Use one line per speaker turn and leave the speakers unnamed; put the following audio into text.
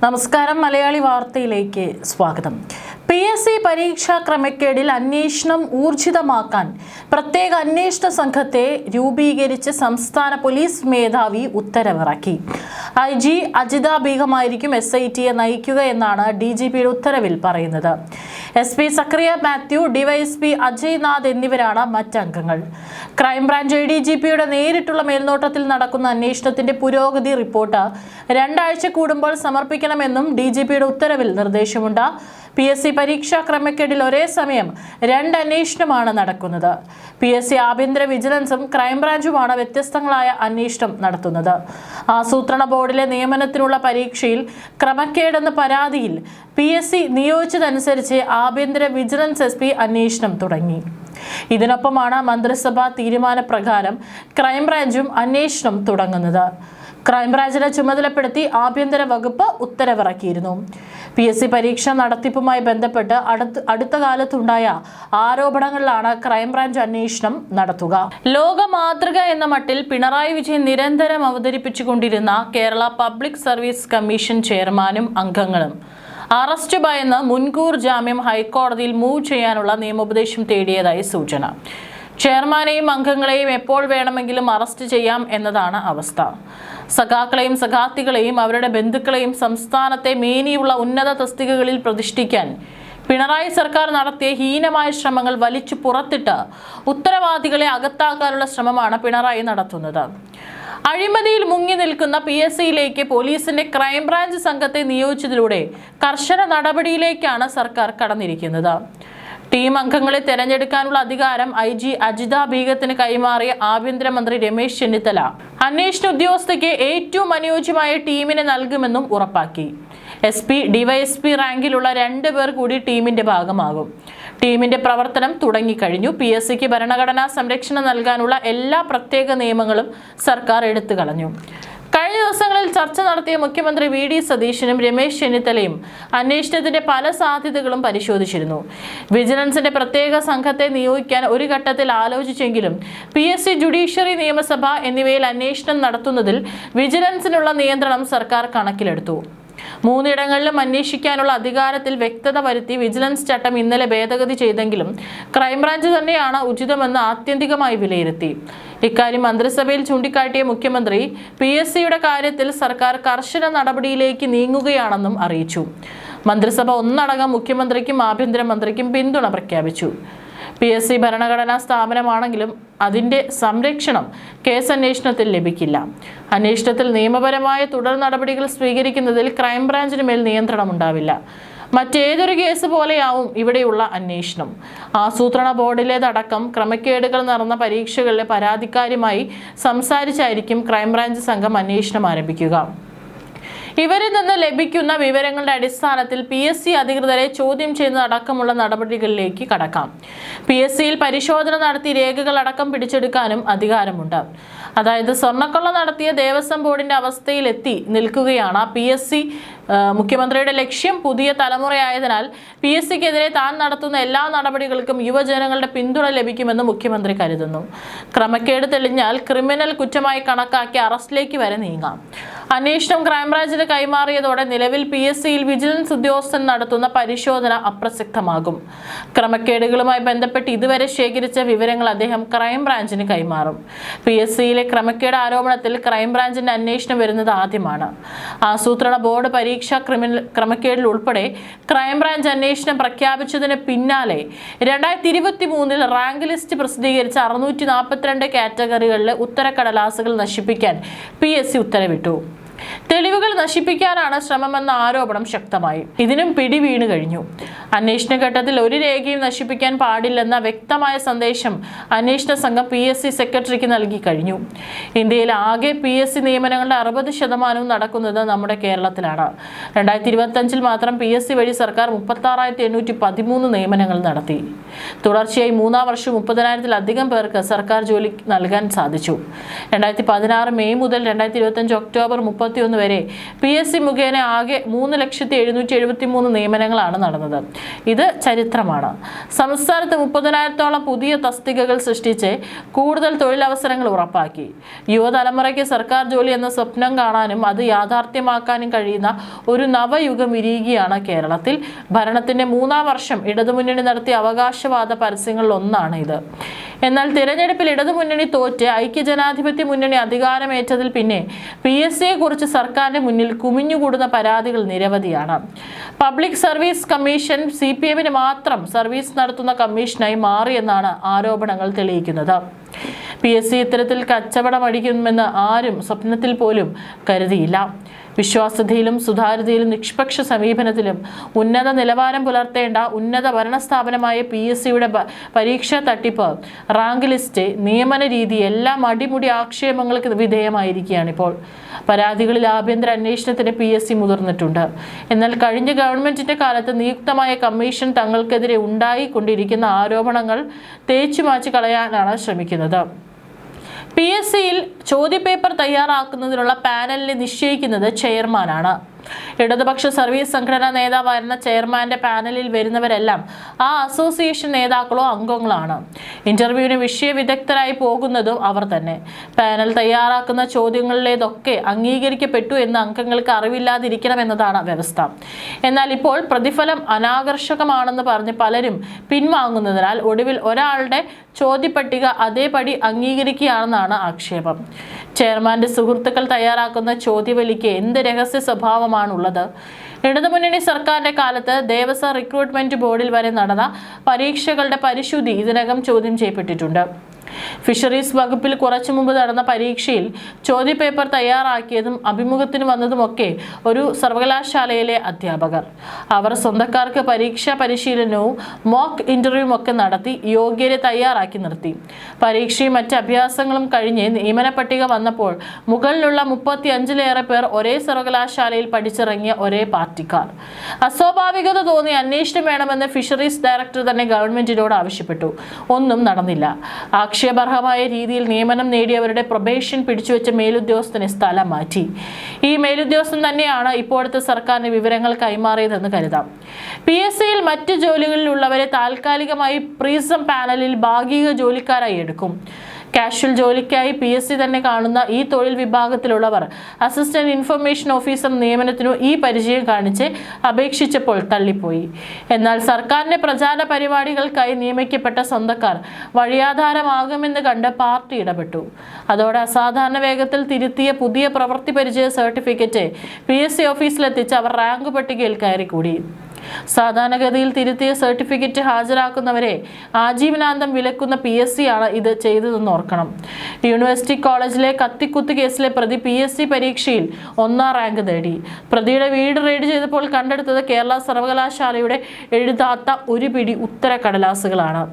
നമസ്കാരം മലയാളി വാർത്തയിലേക്ക് സ്വാഗതം. PSC പരീക്ഷാ ക്രമക്കേടിൽ അന്വേഷണം ഊർജിതമാക്കാൻ പ്രത്യേക അന്വേഷണ സംഘത്തെ രൂപീകരിച്ച് സംസ്ഥാന പോലീസ് മേധാവി ഉത്തരവിറക്കി. IG അജിത ബീഗമായിരിക്കും SITയെ നയിക്കുക എന്നാണ് DGPയുടെ ഉത്തരവിൽ പറയുന്നത്. SP സക്രിയ മാത്യു, DYSP അജയ് നാഥ് എന്നിവരാണ് മറ്റംഗങ്ങൾ. ക്രൈംബ്രാഞ്ച് ADGPയുടെ നേരിട്ടുള്ള മേൽനോട്ടത്തിൽ നടക്കുന്ന അന്വേഷണത്തിന്റെ പുരോഗതി റിപ്പോർട്ട് 2 ആഴ്ച കൂടുമ്പോൾ സമർപ്പിക്കണമെന്നും DGPയുടെ ഉത്തരവിൽ നിർദ്ദേശമുണ്ട്. PSC പരീക്ഷാ ക്രമക്കേടിൽ ഒരേ സമയം 2 അന്വേഷണമാണ് നടക്കുന്നത്. PSC ആഭ്യന്തര വിജിലൻസും ക്രൈംബ്രാഞ്ചുമാണ് വ്യത്യസ്തങ്ങളായ അന്വേഷണം നടത്തുന്നത്. ആസൂത്രണ ബോർഡിലെ നിയമനത്തിനുള്ള പരീക്ഷയിൽ ക്രമക്കേടെന്ന പരാതിയിൽ PSC നിയോഗിച്ചതനുസരിച്ച് ആഭ്യന്തര വിജിലൻസ് SP അന്വേഷണം തുടങ്ങി. ഇതിനൊപ്പമാണ് മന്ത്രിസഭാ തീരുമാനപ്രകാരം ക്രൈംബ്രാഞ്ചും അന്വേഷണം തുടങ്ങുന്നത്. ക്രൈംബ്രാഞ്ചിനെ ചുമതലപ്പെടുത്തി ആഭ്യന്തര വകുപ്പ് ഉത്തരവിറക്കിയിരുന്നു. PSC പരീക്ഷ നടത്തിപ്പുമായി ബന്ധപ്പെട്ട് അടുത്ത കാലത്തുണ്ടായ ആരോപണങ്ങളിലാണ് ക്രൈംബ്രാഞ്ച് അന്വേഷണം നടത്തുക. ലോക മാതൃക എന്ന മട്ടിൽ പിണറായി വിജയൻ നിരന്തരം അവതരിപ്പിച്ചുകൊണ്ടിരുന്ന കേരള പബ്ലിക് സർവീസ് കമ്മീഷൻ ചെയർമാനും അംഗങ്ങളും അറസ്റ്റ് ഭയന്ന് മുൻകൂർ ജാമ്യം ഹൈക്കോടതിയിൽ മൂവ് ചെയ്യാനുള്ള നിയമോപദേശം തേടിയതായി സൂചന. ചെയർമാനെയും അംഗങ്ങളെയും എപ്പോൾ വേണമെങ്കിലും അറസ്റ്റ് ചെയ്യാം എന്നതാണ് അവസ്ഥ. സഖാക്കളെയും സഖാത്തികളെയും അവരുടെ ബന്ധുക്കളെയും സംസ്ഥാനത്തെ മേനിയുള്ള ഉന്നത തസ്തികകളിൽ പ്രതിഷ്ഠിക്കാൻ പിണറായി സർക്കാർ നടത്തിയ ഹീനമായ ശ്രമങ്ങൾ വലിച്ചു പുറത്തിട്ട് ഉത്തരവാദികളെ അകത്താക്കാനുള്ള ശ്രമമാണ് പിണറായി നടത്തുന്നത്. അഴിമതിയിൽ മുങ്ങി നിൽക്കുന്ന PSCയിലേക്ക് പോലീസിന്റെ ക്രൈംബ്രാഞ്ച് സംഘത്തെ നിയോഗിച്ചതിലൂടെ കർശന നടപടിയിലേക്കാണ് സർക്കാർ കടന്നിരിക്കുന്നത്. ടീം അംഗങ്ങളെ തെരഞ്ഞെടുക്കാനുള്ള അധികാരം IG അജിത ബീഗത്തിന് കൈമാറിയ ആഭ്യന്തരമന്ത്രി രമേശ് ചെന്നിത്തല അന്വേഷണ ഉദ്യോഗസ്ഥയ്ക്ക് ഏറ്റവും അനുയോജ്യമായ ടീമിനെ നൽകുമെന്നും ഉറപ്പാക്കി. SP, DYSP റാങ്കിലുള്ള 2 പേർ കൂടി ടീമിന്റെ ഭാഗമാകും. ടീമിന്റെ പ്രവർത്തനം തുടങ്ങിക്കഴിഞ്ഞു. PSCക്ക് ഭരണഘടനാ സംരക്ഷണം നൽകാനുള്ള എല്ലാ പ്രത്യേക നിയമങ്ങളും സർക്കാർ എടുത്തു കളഞ്ഞു. കഴിഞ്ഞ ദിവസങ്ങളിൽ ചർച്ച നടത്തിയ മുഖ്യമന്ത്രി VD സതീശനും രമേശ് ചെന്നിത്തലയും അന്വേഷണത്തിന്റെ പല സാധ്യതകളും പരിശോധിച്ചിരുന്നു. വിജിലൻസിന്റെ പ്രത്യേക സംഘത്തെ നിയോഗിക്കാൻ ഒരു ഘട്ടത്തിൽ ആലോചിച്ചെങ്കിലും PSC, ജുഡീഷ്യറി, നിയമസഭ എന്നിവയിൽ അന്വേഷണം നടത്തുന്നതിൽ വിജിലൻസിനുള്ള നിയന്ത്രണം സർക്കാർ കണക്കിലെടുത്തു. 3 ഇടങ്ങളിലും അന്വേഷിക്കാനുള്ള അധികാരത്തിൽ വ്യക്തത വരുത്തി വിജിലൻസ് ചട്ടം ഇന്നലെ ഭേദഗതി ചെയ്തെങ്കിലും ക്രൈംബ്രാഞ്ച് തന്നെയാണ് ഉചിതമെന്ന് ആത്യന്തികമായി വിലയിരുത്തി. ഇക്കാര്യം മന്ത്രിസഭയിൽ ചൂണ്ടിക്കാട്ടിയ മുഖ്യമന്ത്രി PSCയുടെ കാര്യത്തിൽ സർക്കാർ കർശന നടപടിയിലേക്ക് നീങ്ങുകയാണെന്നും അറിയിച്ചു. മന്ത്രിസഭ ഒന്നടങ്കം മുഖ്യമന്ത്രിക്കും ആഭ്യന്തരമന്ത്രിക്കും പിന്തുണ പ്രഖ്യാപിച്ചു. PSC ഭരണഘടനാ സ്ഥാപനമാണെങ്കിലും അതിന്റെ സംരക്ഷണം കേസന്വേഷണത്തിൽ ലഭിക്കില്ല. അന്വേഷണത്തിൽ നിയമപരമായ തുടർ നടപടികൾ സ്വീകരിക്കുന്നതിൽ ക്രൈംബ്രാഞ്ചിന് മേൽ നിയന്ത്രണം ഉണ്ടാവില്ല. മറ്റേതൊരു കേസ് പോലെയാവും ഇവിടെയുള്ള അന്വേഷണം. ആസൂത്രണ ബോർഡിലേതടക്കം ക്രമക്കേടുകൾ നടന്ന പരീക്ഷകളിലെ പരാതിക്കാരുമായി സംസാരിച്ചായിരിക്കും ക്രൈംബ്രാഞ്ച് സംഘം അന്വേഷണം ആരംഭിക്കുക. ഇവരിൽ നിന്ന് ലഭിക്കുന്ന വിവരങ്ങളുടെ അടിസ്ഥാനത്തിൽ PSC അധികൃതരെ ചോദ്യം ചെയ്യുന്നതടക്കമുള്ള നടപടികളിലേക്ക് കടക്കാം. PSCയിൽ പരിശോധന നടത്തി രേഖകൾ അടക്കം പിടിച്ചെടുക്കാനും അധികാരമുണ്ട്. അതായത് സ്വർണ്ണക്കൊള്ള നടത്തിയ ദേവസ്വം ബോർഡിന്റെ അവസ്ഥയിലെത്തി നിൽക്കുകയാണ് PSC. മുഖ്യമന്ത്രിയുടെ ലക്ഷ്യം പുതിയ തലമുറയായതിനാൽ PSCക്കെതിരെ താൻ നടത്തുന്ന എല്ലാ നടപടികൾക്കും യുവജനങ്ങളുടെ പിന്തുണ ലഭിക്കുമെന്ന് മുഖ്യമന്ത്രി കരുതുന്നു. ക്രമക്കേട് തെളിഞ്ഞാൽ ക്രിമിനൽ കുറ്റമായി കണക്കാക്കി അറസ്റ്റിലേക്ക് വരെ നീങ്ങാം. അന്വേഷണം ക്രൈംബ്രാഞ്ചിന് കൈമാറിയതോടെ നിലവിൽ PSCയിൽ വിജിലൻസ് ഉദ്യോഗസ്ഥൻ നടത്തുന്ന പരിശോധന അപ്രസക്തമാകും. ക്രമക്കേടുകളുമായി ബന്ധപ്പെട്ട് ഇതുവരെ ശേഖരിച്ച വിവരങ്ങൾ അദ്ദേഹം ക്രൈംബ്രാഞ്ചിന് കൈമാറും. PSCയിലെ ക്രമക്കേട് ആരോപണത്തിൽ ക്രൈംബ്രാഞ്ചിന്റെ അന്വേഷണം വരുന്നത് ആദ്യമാണ്. ആസൂത്രണ ബോർഡ് പരീക്ഷാ ക്രമക്കേടിൽ ഉൾപ്പെടെ ക്രൈംബ്രാഞ്ച് അന്വേഷണം പ്രഖ്യാപിച്ചതിന് പിന്നാലെ 2023 റാങ്ക് ലിസ്റ്റ് പ്രസിദ്ധീകരിച്ച 642 കാറ്റഗറികളിലെ ഉത്തരക്കടലാസുകൾ നശിപ്പിക്കാൻ PSC ഉത്തരവിട്ടു. തെളിവുകൾ നശിപ്പിക്കാനാണ് ശ്രമമെന്ന ആരോപണം ശക്തമായി. ഇതിനും പിടി വീണു കഴിഞ്ഞു. അന്വേഷണ ഘട്ടത്തിൽ ഒരു രേഖയും നശിപ്പിക്കാൻ പാടില്ലെന്ന വ്യക്തമായ സന്ദേശം അന്വേഷണ സംഘം PSC സെക്രട്ടറിക്ക് നൽകി കഴിഞ്ഞു. ഇന്ത്യയിൽ ആകെ PSC നിയമനങ്ങളുടെ 60% നടക്കുന്നത് നമ്മുടെ കേരളത്തിലാണ്. 2025 മാത്രം PSC വഴി സർക്കാർ 36,813 നിയമനങ്ങൾ നടത്തി. തുടർച്ചയായി 3-ാം വർഷം 30,000-ലധികം പേർക്ക് സർക്കാർ ജോലി നൽകാൻ സാധിച്ചു. 2016 മെയ് മുതൽ 2025 ഒക്ടോബർ 30 31 വരെ PSC മുഖേന ആകെ 3,773,000 നിയമനങ്ങളാണ് നടന്നത്. ഇത് ചരിത്രമാണ്. സംസ്ഥാനത്ത് 30,000-ഓളം പുതിയ തസ്തികകൾ സൃഷ്ടിച്ച് കൂടുതൽ തൊഴിലവസരങ്ങൾ ഉറപ്പാക്കി. യുവതലമുറയ്ക്ക് സർക്കാർ ജോലി എന്ന സ്വപ്നം കാണാനും അത് യാഥാർത്ഥ്യമാക്കാനും കഴിയുന്ന ഒരു നവയുഗം വിരിയുകയാണ് കേരളത്തിൽ. ഭരണത്തിന്റെ 3-ാം വർഷം ഇടതുമുന്നണി നടത്തിയ അവകാശവാദ പരസ്യങ്ങളിൽ ഒന്നാണ് ഇത്. എന്നാൽ തിരഞ്ഞെടുപ്പിൽ ഇടതുമുന്നണി തോറ്റ് ഐക്യജനാധിപത്യ മുന്നണി അധികാരമേറ്റതിൽ പിന്നെ PSCയെ കുറിച്ച് സർക്കാരിന്റെ മുന്നിൽ കുമിഞ്ഞുകൂടുന്ന പരാതികൾ നിരവധിയാണ്. പബ്ലിക് സർവീസ് കമ്മീഷൻ CPMന് മാത്രം സർവീസ് നടത്തുന്ന കമ്മീഷനായി മാറിയെന്നാണ് ആരോപണങ്ങൾ തെളിയിക്കുന്നത്. PSC ഇത്തരത്തിൽ കച്ചവടം അടിക്കുമെന്ന് ആരും സ്വപ്നത്തിൽ പോലും കരുതിയില്ല. വിശ്വാസ്യതയിലും സുതാര്യതയിലും നിഷ്പക്ഷ സമീപനത്തിലും ഉന്നത നിലവാരം പുലർത്തേണ്ട ഉന്നത ഭരണസ്ഥാപനമായ PSCയുടെ പരീക്ഷാ തട്ടിപ്പ്, റാങ്ക് ലിസ്റ്റ്, നിയമന രീതി എല്ലാം അടിമുടി ആക്ഷേപങ്ങൾക്ക് വിധേയമായിരിക്കുകയാണിപ്പോൾ. പരാതികളിൽ ആഭ്യന്തര അന്വേഷണത്തിന് PSC മുതിർന്നിട്ടുണ്ട്. എന്നാൽ കഴിഞ്ഞ ഗവൺമെന്റിന്റെ കാലത്ത് നിയുക്തമായ കമ്മീഷൻ തങ്ങൾക്കെതിരെ ഉണ്ടായിക്കൊണ്ടിരിക്കുന്ന ആരോപണങ്ങൾ തേച്ചുമാച്ച് കളയാനാണ് ശ്രമിക്കുന്നത്. PSCയിൽ ചോദ്യപേപ്പർ തയ്യാറാക്കുന്നതിനുള്ള പാനലിനെ നിശ്ചയിക്കുന്നത് ചെയർമാനാണ്. ഇടതുപക്ഷ സർവീസ് സംഘടനാ നേതാവായിരുന്ന ചെയർമാന്റെ പാനലിൽ വരുന്നവരെല്ലാം ആ അസോസിയേഷൻ നേതാക്കളോ അംഗങ്ങളാണ്. ഇന്റർവ്യൂവിന് വിഷയ വിദഗ്ധരായി പോകുന്നതും അവർ തന്നെ. പാനൽ തയ്യാറാക്കുന്ന ചോദ്യങ്ങളിലേതൊക്കെ അംഗീകരിക്കപ്പെട്ടു എന്ന് അംഗങ്ങൾക്ക് അറിവില്ലാതിരിക്കണമെന്നതാണ് വ്യവസ്ഥ. എന്നാൽ ഇപ്പോൾ പ്രതിഫലം അനാകർഷകമാണെന്ന് പറഞ്ഞ് പലരും പിൻവാങ്ങുന്നതിനാൽ ഒടുവിൽ ഒരാളുടെ ചോദ്യപട്ടിക അതേപടി അംഗീകരിക്കുകയാണെന്നാണ് ആക്ഷേപം. ചെയർമാന്റെ സുഹൃത്തുക്കൾ തയ്യാറാക്കുന്ന ചോദ്യവലിക്ക് എന്ത് രഹസ്യ സ്വഭാവമാണുള്ളത്? ഇടതുമുന്നണി സർക്കാരിന്റെ കാലത്ത് ദേവസ്വം റിക്രൂട്ട്മെന്റ് ബോർഡിൽ വരെ നടന്ന പരീക്ഷകളുടെ പരിശുദ്ധി ഇതിനകം ചോദ്യം ചെയ്യപ്പെട്ടിട്ടുണ്ട്. ഫിഷറീസ് വകുപ്പിൽ കുറച്ചു മുമ്പ് നടന്ന പരീക്ഷയിൽ ചോദ്യപേപ്പർ തയ്യാറാക്കിയതും അഭിമുഖത്തിന് വന്നതുമൊക്കെ ഒരു സർവകലാശാലയിലെ അധ്യാപകർ. അവർ സ്വന്തക്കാർക്ക് പരീക്ഷാ പരിശീലനവും മോക്ക് ഇന്റർവ്യൂവും ഒക്കെ നടത്തി യോഗ്യരെ തയ്യാറാക്കി നിർത്തി. പരീക്ഷയും മറ്റ് അഭ്യാസങ്ങളും കഴിഞ്ഞ് നിയമന പട്ടിക വന്നപ്പോൾ മുകളിലുള്ള 35-ലേറെ പേർ ഒരേ സർവകലാശാലയിൽ പഠിച്ചിറങ്ങിയ ഒരേ പാർട്ടിക്കാർ. അസ്വാഭാവികത തോന്നി അന്വേഷണം വേണമെന്ന് ഫിഷറീസ് ഡയറക്ടർ തന്നെ ഗവൺമെന്റിനോട് ആവശ്യപ്പെട്ടു. ഒന്നും നടന്നില്ല. ആക്ഷേപാർഹമായ രീതിയിൽ നിയമനം നേടിയവരുടെ പ്രൊബേഷൻ പിടിച്ചുവെച്ച മേലുദ്യോഗസ്ഥനെ സ്ഥലം മാറ്റി. ഈ മേലുദ്യോഗസ്ഥൻ തന്നെയാണ് ഇപ്പോഴത്തെ സർക്കാരിന് വിവരങ്ങൾ കൈമാറിയതെന്ന് കരുതാം. PSCയിൽ മറ്റ് ജോലികളിലുള്ളവരെ താൽക്കാലികമായി പ്രിസം പാനലിൽ ഭാഗിക ജോലിക്കാരായി എടുക്കും. കാഷ്വൽ ജോലിക്കായി PSC തന്നെ കാണുന്ന ഈ തൊഴിൽ വിഭാഗത്തിലുള്ളവർ അസിസ്റ്റന്റ് ഇൻഫർമേഷൻ ഓഫീസർ നിയമനത്തിനു ഈ പരിചയം കാണിച്ച് അപേക്ഷിച്ചപ്പോൾ തള്ളിപ്പോയി. എന്നാൽ സർക്കാരിന്റെ പ്രചാരണ പരിപാടികൾക്കായി നിയമിക്കപ്പെട്ട സ്വന്തക്കാർ വഴിയാധാരമാകുമെന്ന് കണ്ട് പാർട്ടി ഇടപെട്ടു. അതോടെ അസാധാരണ വേഗത്തിൽ തിരുത്തിയ പുതിയ പ്രവൃത്തി പരിചയ സർട്ടിഫിക്കറ്റ് PSC ഓഫീസിലെത്തിച്ച് അവർ റാങ്ക് പട്ടികയിൽ കയറിക്കൂടി. സാധാരണഗതിയിൽ തിരുത്തിയ സർട്ടിഫിക്കറ്റ് ഹാജരാക്കുന്നവരെ ആജീവനാന്തം വിലക്കുന്ന PSC ആണ് ഇത് ചെയ്തതെന്ന് ഓർക്കണം. യൂണിവേഴ്സിറ്റി കോളേജിലെ കത്തിക്കുത്ത് കേസിലെ പ്രതി PSC പരീക്ഷയിൽ 1-ാം റാങ്ക് നേടി. പ്രതിയുടെ വീട് റെയ്ഡ് ചെയ്തപ്പോൾ കണ്ടെടുത്തത് കേരള സർവകലാശാലയുടെ എഴുതാത്ത ഒരു പിടി ഉത്തരക്കടലാസുകളാണ്.